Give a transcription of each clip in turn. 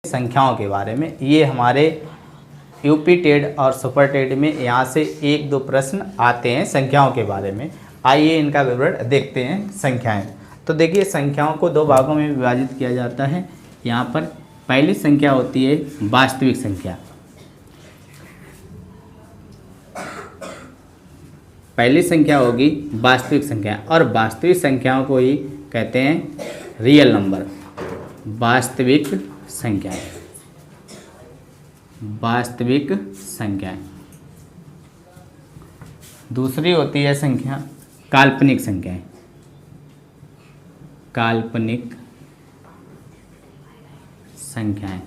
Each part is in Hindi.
संख्याओं के बारे में। ये हमारे यूपी टेड और सुपर टेड में यहाँ से 1-2 प्रश्न आते हैं संख्याओं के बारे में। आइए इनका विवरण देखते हैं। संख्याएं, तो देखिए संख्याओं को 2 भागों में विभाजित किया जाता है। यहाँ पर पहली संख्या होती है वास्तविक संख्या। पहली संख्या होगी वास्तविक संख्या, और वास्तविक संख्याओं को ही कहते हैं रियल नंबर। वास्तविक संख्याएं, वास्तविक संख्याएं। दूसरी होती है संख्या काल्पनिक संख्याएं। काल्पनिक संख्याएं,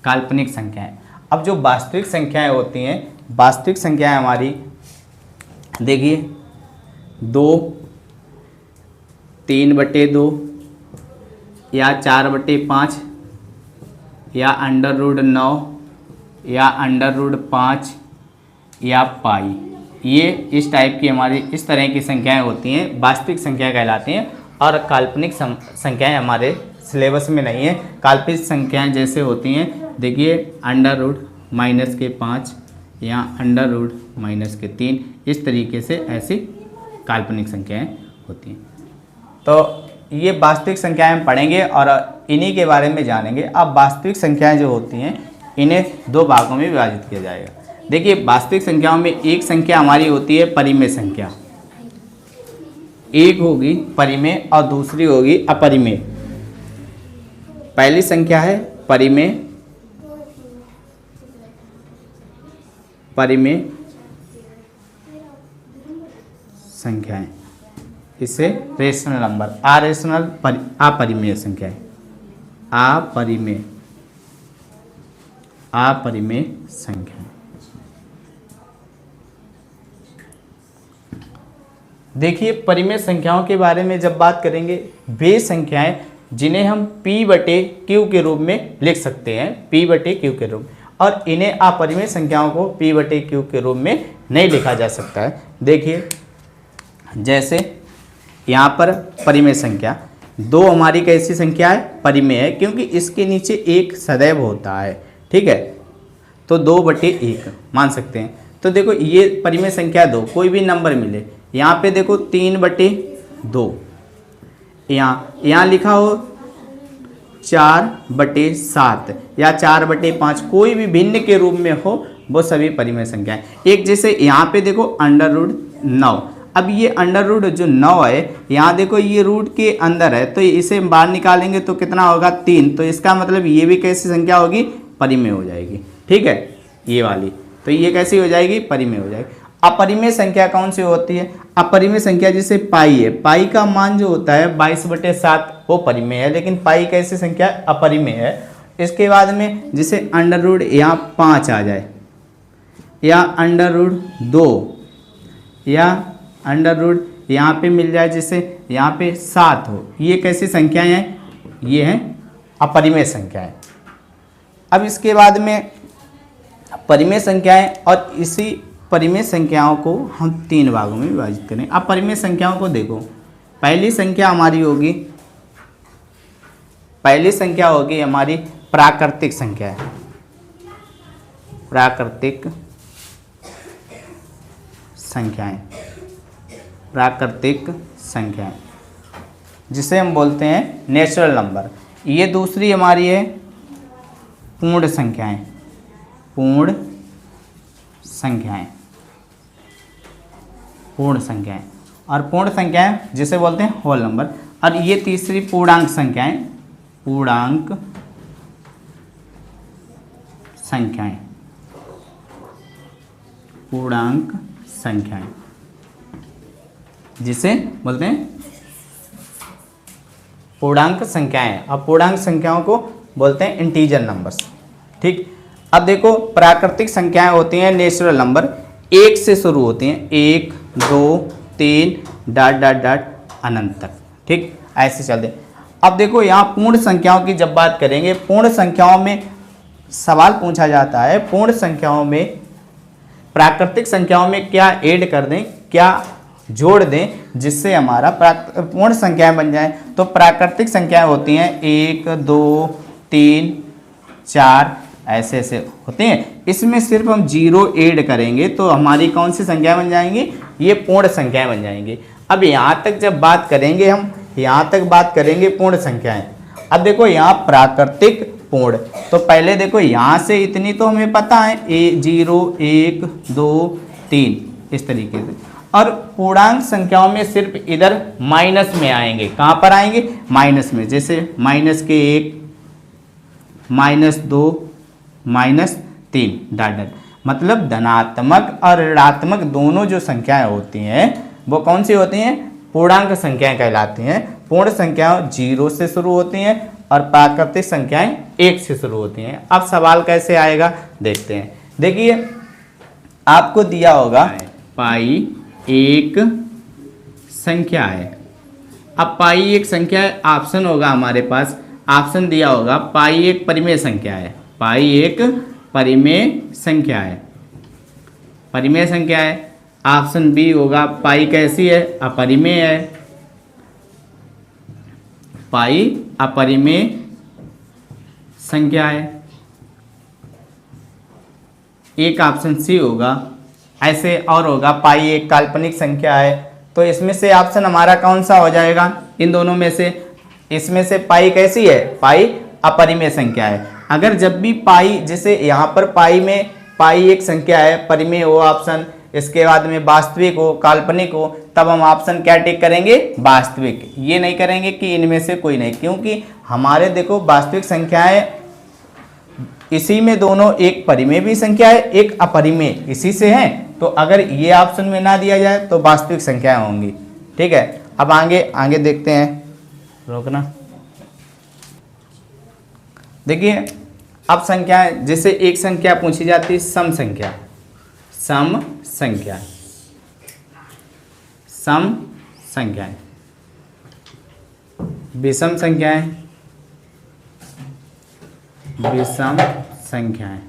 काल्पनिक संख्याएं। अब जो वास्तविक संख्याएं होती हैं, वास्तविक संख्याएं हमारी देखिए 2, 3/2 या 4/5 या √9 या √5 या पाई, ये इस टाइप की हमारी इस तरह की संख्याएं होती हैं, वास्तविक संख्या कहलाती हैं। और काल्पनिक संख्याएं हमारे सिलेबस में नहीं है। काल्पनिक संख्याएं जैसे होती हैं देखिए √-5 या √-3, इस तरीके से ऐसी काल्पनिक संख्याएं होती हैं। तो ये वास्तविक संख्याएं पढ़ेंगे और इन्हीं के बारे में जानेंगे। अब वास्तविक संख्याएं जो होती हैं इन्हें 2 भागों में विभाजित किया जाएगा। देखिए वास्तविक संख्याओं में एक संख्या हमारी होती है परिमेय संख्या। एक होगी परिमेय और दूसरी होगी अपरिमेय। पहली संख्या है परिमेय, परिमेय संख्याएं, इसे रेशनल नंबर, अरेशनल अपरिमेय संख्या है। अपरिमेय, अपरिमेय संख्या। देखिए परिमेय संख्याओं के बारे में जब बात करेंगे, वे संख्याएं जिन्हें हम P/Q के रूप में लिख सकते हैं, P/Q के रूप, और इन्हें अपरिमेय संख्याओं को P/Q के रूप में नहीं लिखा जा सकता है। देखिए जैसे यहाँ पर परिमेय संख्या 2 हमारी कैसी संख्या है? परिमेय है, क्योंकि इसके नीचे 1 सदैव होता है, ठीक है, तो 2/1 मान सकते हैं। तो देखो ये परिमेय संख्या 2, कोई भी नंबर मिले, यहाँ पे देखो 3/2, यहाँ लिखा हो 4/7 या 4/5, कोई भी भिन्न के रूप में हो, वो सभी परिमेय संख्याएं। एक जैसे यहाँ पे देखो √9, अब ये √ जो 9 है, यहाँ देखो ये रूट के अंदर है, तो इसे बाहर निकालेंगे तो कितना होगा? 3। तो इसका मतलब ये भी कैसी संख्या होगी? परिमेय हो जाएगी, ठीक है, ये वाली। तो ये कैसी हो जाएगी? परिमेय हो जाएगी। अपरिमेय संख्या कौन सी होती है? अपरिमेय संख्या जिसे पाई है, पाई का मान जो होता है 22/7, वो परिमेय है, लेकिन पाई कैसी संख्या? अपरिमेय है। इसके बाद में जिसे √ यहाँ 5 आ जाए, या √2, या √ यहाँ पे मिल जाए, जिसे यहाँ पे 7 हो, ये कैसी संख्याएं हैं? ये हैं अपरिमेय संख्याएं। अब इसके बाद में परिमेय संख्याएं, और इसी परिमेय संख्याओं को हम 3 भागों में विभाजित करें। अब परिमेय संख्याओं को देखो, पहली संख्या हमारी होगी, पहली संख्या होगी हमारी प्राकृतिक संख्या है। प्राकृतिक संख्याएं, प्राकृतिक संख्याएं, जिसे हम बोलते हैं नेचुरल नंबर। ये दूसरी हमारी है पूर्ण संख्याएं, पूर्ण संख्याएं, पूर्ण संख्याएं, और पूर्ण संख्याएं जिसे बोलते हैं होल नंबर। और ये तीसरी पूर्णांक संख्याएं, पूर्णांक संख्याएं, पूर्णांक संख्याएं, जिसे बोलते हैं पूर्णांक संख्याएं। अब पूर्णांक संख्याओं को बोलते हैं इंटीजर नंबर्स, ठीक। अब देखो प्राकृतिक संख्याएं होती हैं नेचुरल नंबर, 1 से शुरू होती हैं, 1, 2, 3 ... अनंत तक, ठीक, ऐसे चलते। अब देखो यहाँ पूर्ण संख्याओं की जब बात करेंगे, पूर्ण संख्याओं में सवाल पूछा जाता है, पूर्ण संख्याओं में प्राकृतिक संख्याओं में क्या ऐड कर दें, क्या जोड़ दें जिससे हमारा पूर्ण संख्याएं बन जाए। तो प्राकृतिक संख्याएं होती हैं 1 2 3 4 ऐसे ऐसे होते हैं। इसमें सिर्फ हम 0 ऐड करेंगे तो हमारी कौन सी संख्या बन जाएंगी, ये पूर्ण संख्याएं बन जाएंगी। अब यहाँ तक जब बात करेंगे हम, यहाँ तक बात करेंगे पूर्ण संख्याएं। अब देखो यहाँ प्राकृतिक पूर्ण, तो पहले देखो यहाँ से इतनी तो हमें पता है 0 1 2 3 इस तरीके से। और पूर्णांक संख्याओं में सिर्फ इधर माइनस में आएंगे। कहाँ पर आएंगे, माइनस में। जैसे -1 -2 -3 डॉट डॉट। मतलब धनात्मक और ऋणात्मक दोनों जो संख्याएं होती हैं वो कौन सी होती हैं, पूर्णांक संख्याएं कहलाती हैं। पूर्ण संख्याएं 0 से शुरू होती हैं और प्राकृतिक संख्याएं 1 से शुरू होती हैं। अब सवाल कैसे आएगा देखते हैं। देखिए आपको दिया होगा पाई एक संख्या है। अब पाई एक संख्या है, ऑप्शन होगा हमारे पास, ऑप्शन दिया होगा पाई एक परिमेय संख्या है। पाई एक परिमेय संख्या है, परिमेय संख्या है। ऑप्शन बी होगा पाई कैसी है, अपरिमेय है। पाई अपरिमेय संख्या है। एक ऑप्शन सी होगा। ऐसे और होगा पाई एक काल्पनिक संख्या है। तो इसमें से ऑप्शन हमारा कौन सा हो जाएगा, इन दोनों में से। इसमें से पाई कैसी है, पाई अपरिमेय संख्या है। अगर जब भी पाई, जैसे यहाँ पर पाई में पाई एक संख्या है, परिमेय हो ऑप्शन, इसके बाद में वास्तविक हो, काल्पनिक हो, तब हम ऑप्शन क्या टिक करेंगे, वास्तविक। ये नहीं करेंगे कि इनमें से कोई नहीं, क्योंकि हमारे देखो वास्तविक संख्याएं इसी में दोनों, एक परिमेय भी संख्या है, एक अपरिमेय इसी से है। तो अगर ये ऑप्शन में ना दिया जाए तो वास्तविक संख्याएं होंगी। ठीक है, अब आगे देखते हैं, रोकना। देखिए अब संख्याएं, जैसे एक संख्या पूछी जाती है सम संख्या, सम संख्या, सम संख्याएं, विषम संख्याएं, विषम संख्याएं,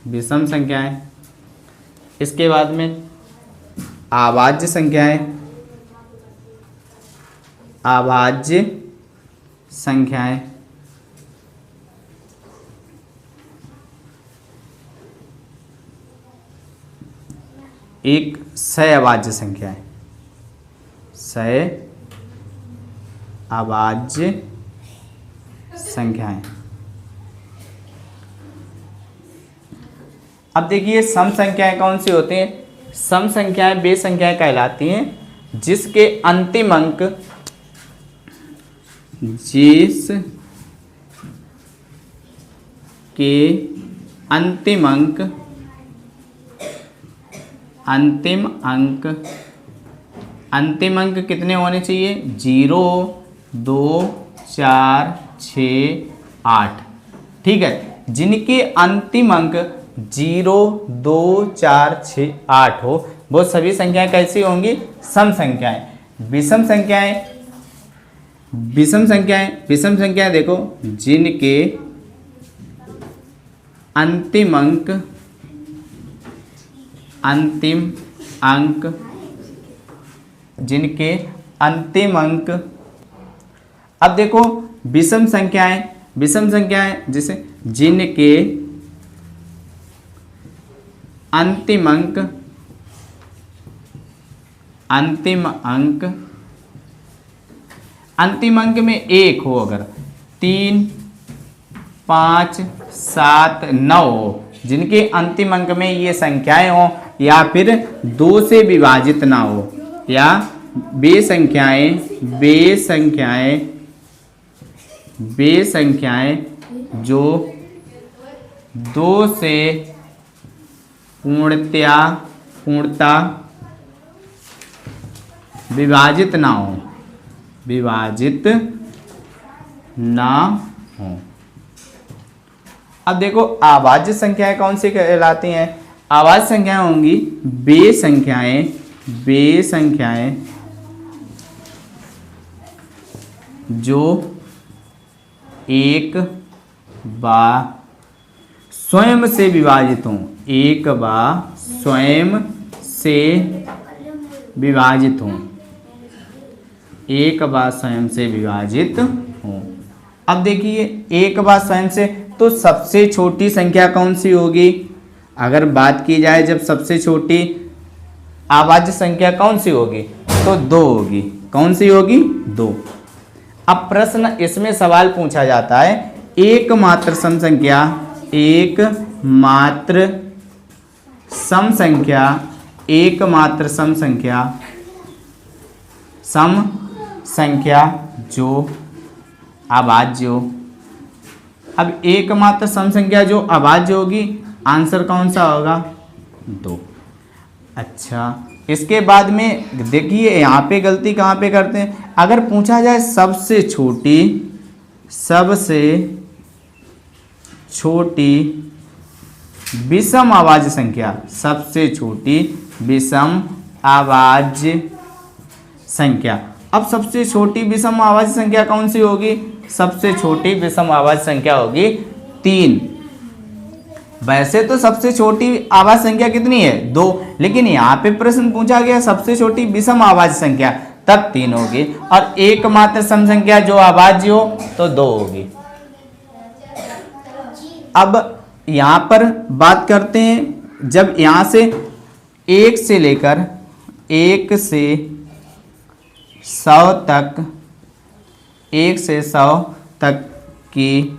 विषम संख्याएं। इसके बाद में अभाज्य संख्याएं, अभाज्य संख्याएं, एक सहअभाज्य संख्या है, सहअभाज्य संख्याएं। अब देखिए सम संख्याएं कौन सी होती हैं, सम संख्याएं वे संख्याएं कहलाती हैं जिसके अंतिम अंक, जिसके अंतिम अंक, अंतिम अंक कितने होने चाहिए, 0 2 4 6 8। ठीक है, जिनके अंतिम अंक 0 2 4 6 8 हो वो सभी संख्याएं कैसी होंगी, सम संख्याएं। विषम संख्याएं, विषम संख्याएं, विषम संख्याएं देखो जिनके अंतिम अंक, जिनके अंतिम अंक। अब देखो विषम संख्याएं, विषम संख्याएं जैसे जिनके अंतिम अंक, अंतिम अंक में 1 हो, अगर 3 5 7 9 हो, जिनके अंतिम अंक में ये संख्याएं हो, या फिर 2 से विभाजित ना हो, या वे संख्याएं जो 2 से पूर्णता विभाजित ना हो, विभाजित ना हो। अब देखो अभाज्य संख्याएं कौन सी कहलाती हैं, अभाज्य संख्याएं होंगी वे संख्याएं जो एक बार स्वयं से विभाजित हों, एक बार स्वयं से विभाजित हों, एक बार स्वयं से विभाजित हों। अब देखिए एक बार स्वयं से, तो सबसे छोटी संख्या कौन सी होगी? अगर बात की जाए जब सबसे छोटी अभाज्य संख्या कौन सी होगी, तो 2 होगी। कौन सी होगी? 2। अब प्रश्न इसमें सवाल पूछा जाता है, एकमात्र सम संख्या, एकमात्र सम संख्या, एकमात्र सम संख्या, सम संख्या जो अभाज्य हो। अब एकमात्र सम संख्या जो अभाज्य होगी, आंसर कौन सा होगा? 2। अच्छा, इसके बाद में देखिए यहाँ पे गलती कहाँ पे करते हैं, अगर पूछा जाए सबसे छोटी, सबसे छोटी विषम अभाज्य संख्या, सबसे छोटी विषम अभाज्य संख्या। अब सबसे छोटी विषम अभाज्य संख्या कौन सी होगी? सबसे छोटी विषम अभाज्य संख्या होगी 3। वैसे तो सबसे छोटी अभाज्य संख्या कितनी है? 2, लेकिन यहाँ पे प्रश्न पूछा गया सबसे छोटी विषम अभाज्य संख्या, तब 3 होगी, और एकमात्र सम संख्या जो अभाज्य हो तो 2 होगी। अब यहाँ पर बात करते हैं, जब यहाँ से 1 से लेकर 1 से 100 तक, 1 से 100 तक की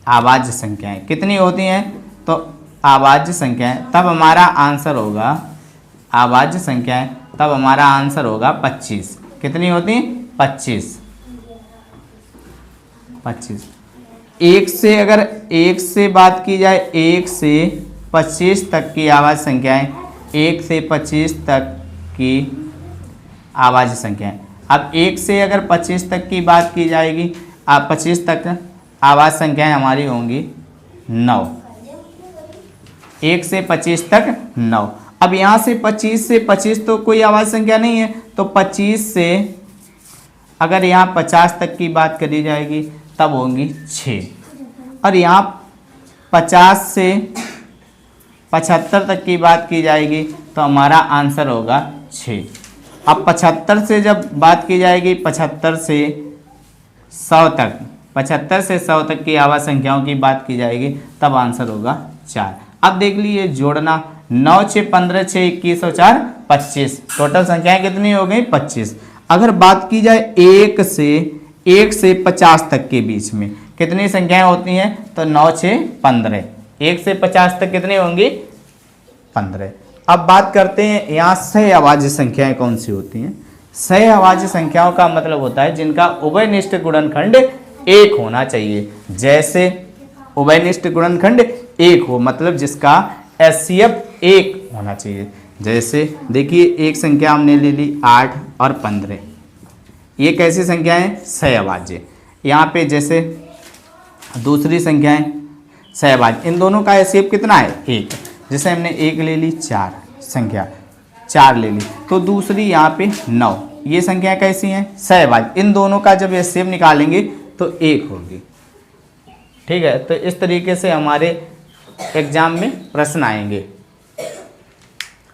अभाज्य संख्याएं कितनी होती हैं? तो अभाज्य संख्याएं, तब हमारा आंसर होगा, अभाज्य संख्याएं, तब हमारा आंसर होगा 25। कितनी होती हैं? 25। 25। 1 से, अगर 1 से बात की जाए, 1 से 25 तक की अभाज्य संख्याएं, 1 से 25 तक की अभाज्य संख्याएं। अब 1 से अगर 25 तक की बात की जाएगी, 25 तक अभाज्य संख्याएं हमारी होंगी 9। 1 से 25 तक 9। अब यहाँ से 25 से 25 तो कोई अभाज्य संख्या नहीं है, तो 25 से अगर यहाँ 50 तक की बात करी जाएगी तब होंगी 6, और यहाँ 50 से 75 तक की बात की जाएगी तो हमारा आंसर होगा 6। अब 75 से जब बात की जाएगी, 75 से 100 तक, 75 से 100 तक की अभाज्य संख्याओं की बात की जाएगी तब आंसर होगा 4। अब देख लीजिए जोड़ना, 9 6 15 6 21 और 4 25, टोटल संख्याएं कितनी हो गई? 25। अगर बात की जाए 1 से 50 तक के बीच में कितनी संख्याएं होती हैं, तो 9 6 15, 1 से 50 तक कितनी होंगी? 15। अब बात करते हैं यहाँ सह अभाज्य संख्याएं कौन सी होती हैं। सह अभाज्य संख्याओं का मतलब होता है जिनका उभयनिष्ठ गुणनखंड 1 होना चाहिए। जैसे उभयनिष्ठ गुणनखंड 1 हो, मतलब जिसका HCF 1 होना चाहिए। जैसे देखिए एक संख्या हमने ले ली 8 और 15, ये कैसी संख्या है? सह अभाज्य। यहाँ पे जैसे दूसरी संख्याएं सहभाज्य, इन दोनों का HCF कितना है? 1। जैसे हमने 1 ले ली, 4 संख्या 4 ले ली, तो दूसरी यहाँ पे 9, ये संख्या कैसी हैं? सहभाज्य। इन दोनों का जब HCF निकालेंगे तो 1 होगी। ठीक है, तो इस तरीके से हमारे एग्जाम में प्रश्न आएंगे।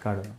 कर दो।